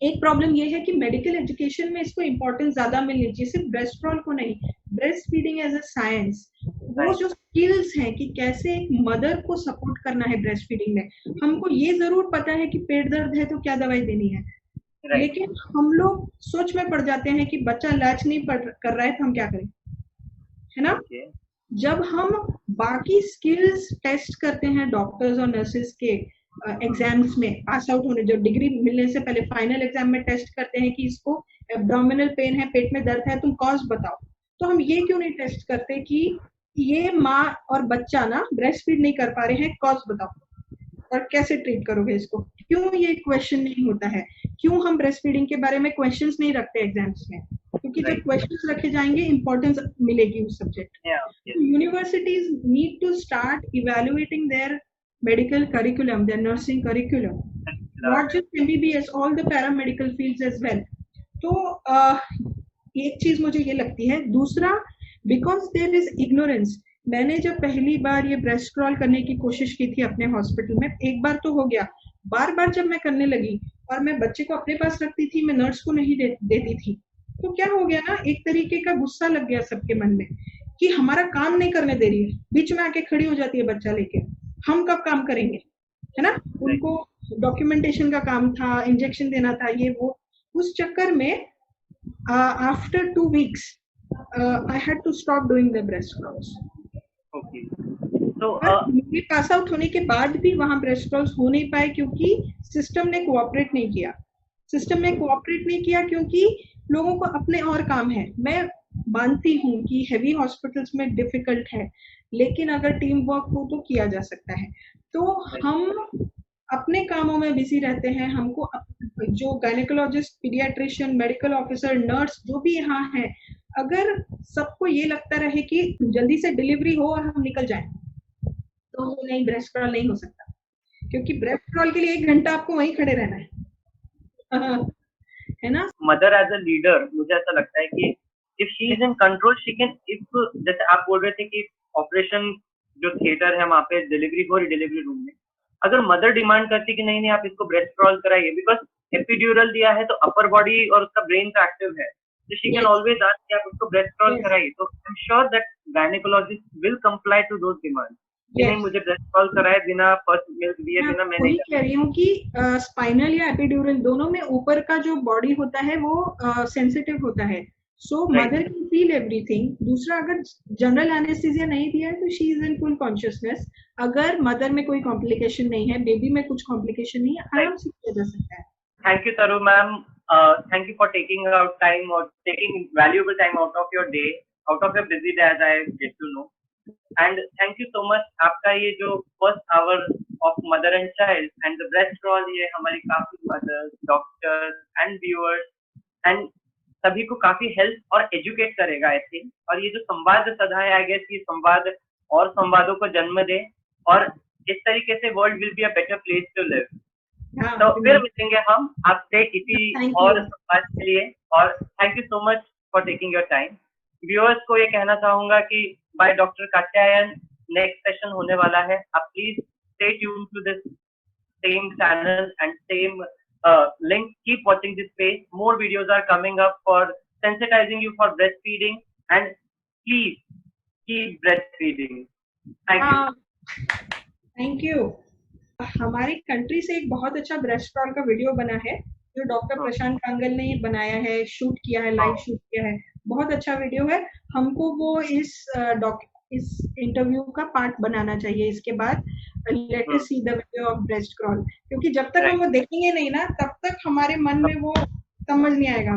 एक प्रॉब्लम ये है कि मेडिकल एजुकेशन में इसको importance ज्यादा मिलनी चाहिए, सिर्फ ब्रेस्ट्रोल को नहीं, breast feeding as a science. वो जो स्किल्स हैं कि कैसे एक मदर को सपोर्ट करना है ब्रेस्ट फीडिंग में, हमको ये जरूर पता है कि पेट दर्द है तो क्या दवाई देनी है, लेकिन हम लोग सोच में पड़ जाते हैं कि बच्चा लैच नहीं कर रहा है तो हम क्या करें, है ना। जब हम बाकी स्किल्स टेस्ट करते हैं डॉक्टर्स और नर्सेस के एग्जाम्स में पास आउट होने, जो डिग्री मिलने से पहले फाइनल एग्जाम में टेस्ट करते हैं कि इसको एब्डोमिनल पेन है, पेट में दर्द है, तुम कॉज बताओ, तो हम ये क्यों नहीं टेस्ट करते कि ये माँ और बच्चा ना ब्रेस्ट फीड नहीं कर पा रहे हैं, कॉज बताओ और कैसे ट्रीट करोगे इसको, क्यों ये क्वेश्चन नहीं होता है, क्यों हम ब्रेस्ट फीडिंग के बारे में क्वेश्चंस नहीं रखते एग्जाम्स में, क्योंकि जब क्वेश्चंस रखे जाएंगे इंपॉर्टेंस मिलेगी उस subject. Universities need to start evaluating their medical curriculum, their nursing curriculum, not just MBBS, all the paramedical fields as well. तो एक चीज मुझे ये लगती है। दूसरा, because there is ignorance, मैंने जब पहली बार ये ब्रेस्ट्रोल करने की कोशिश की थी अपने हॉस्पिटल में, एक बार तो हो गया, बार बार जब मैं करने लगी और मैं बच्चे को अपने पास रखती थी, मैं नर्स को नहीं देती थी, तो क्या हो गया ना, एक तरीके का गुस्सा लग गया सबके मन में कि हमारा काम नहीं करने दे रही है, बीच में आके खड़ी हो जाती है बच्चा लेके, हम कब काम करेंगे, है ना। उनको डॉक्यूमेंटेशन का काम था, इंजेक्शन देना था, ये वो, उस चक्कर में after 2 weeks I had to stop doing the breast crawls. तो मेरे पास आउट होने के बाद भी वहां ब्रेस्ट्रोल्स हो नहीं पाए क्योंकि सिस्टम ने कोऑपरेट नहीं किया। सिस्टम ने कोऑपरेट नहीं किया क्योंकि लोगों को अपने और काम है। मैं मानती हूँ कि हेवी हॉस्पिटल्स में डिफिकल्ट है, लेकिन अगर टीम वर्क हो तो किया जा सकता है। तो हम अपने कामों में बिजी रहते हैं, हमको जो gynaecologist, paediatrician, medical officer, nurse जो भी यहाँ है, अगर सबको ये लगता रहे कि जल्दी से डिलीवरी हो और हम निकल जाएं, तो नहीं, ब्रेस्ट्रोल नहीं हो सकता, क्योंकि ब्रेस्ट्रोल के लिए 1 घंटा आपको वहीं खड़े रहना है ना। मदर एज अ लीडर, मुझे ऐसा लगता है कि if she is in control, she can, if जैसे आप बोल रहे थे कि ऑपरेशन जो थिएटर है वहाँ पे डिलीवरी हो रही, डिलीवरी रूम में, अगर मदर डिमांड करती कि नहीं नहीं आप इसको ब्रेस्ट्रोल कराइए, बिकॉज एपिड्यूरल दिया है तो अपर बॉडी और उसका ब्रेन तो एक्टिव है, so she can always ask कि आप उसको ब्रेस्ट्रोल कराइए, तो I am sure that gynaecologist will comply to those demands कि नहीं मुझे ब्रेस्ट्रोल कराए बिना फर्स्ट मिल्क दिए बिना। मैं नहीं कह रही हूँ कि स्पाइनल या एपिड्यूरल दोनों में ऊपर का जो बॉडी होता है वो सेंसिटिव होता है, सो मदर कैन फील एवरीथिंग। दूसरा, अगर जनरल एनेस्थीसिया नहीं दिया है तो she is in full consciousness, अगर मदर में कोई कॉम्प्लिकेशन नहीं है, बेबी में कुछ कॉम्प्लिकेशन नहीं है, आराम से किया जा सकता है। थैंक यू तरू ma'am, thank you for taking out time or taking valuable time out of your day, out of your busy day, as I get to know, and thank you so much। आपका ये जो first hour of mother and child and the breastfeed, ये हमारी काफी mothers, doctors and viewers and सभी को काफी help और एजुकेट करेगा आई थिंक। और ये जो संवाद सदा है, आई गेस ये संवाद और संवादों को जन्म दे और इस तरीके से world will be a better place to live. तो फिर मिलेंगे हम आपसे इसी और संवाद के लिए, और thank you so much for taking your time. Viewers को ये कहना चाहूंगा कि bye doctor Katyayan next session होने वाला है, आप please stay tune to this same channel and same link. Keep watching this page. More videos are coming up for sensitizing you for breastfeeding, and please keep breastfeeding. Thank you. Thank you. हमारी country से एक बहुत अच्छा ब्रेस्ट्रोल का video बना है जो doctor प्रशांत Kangal ने बनाया है, शूट किया है, लाइव शूट किया है, बहुत अच्छा वीडियो है। हमको वो इस इस इंटरव्यू का पार्ट बनाना चाहिए इसके बाद। Let us see the video of breast crawl, क्योंकि जब तक हम वो देखेंगे नहीं ना तब तक हमारे मन में वो समझ नहीं आएगा।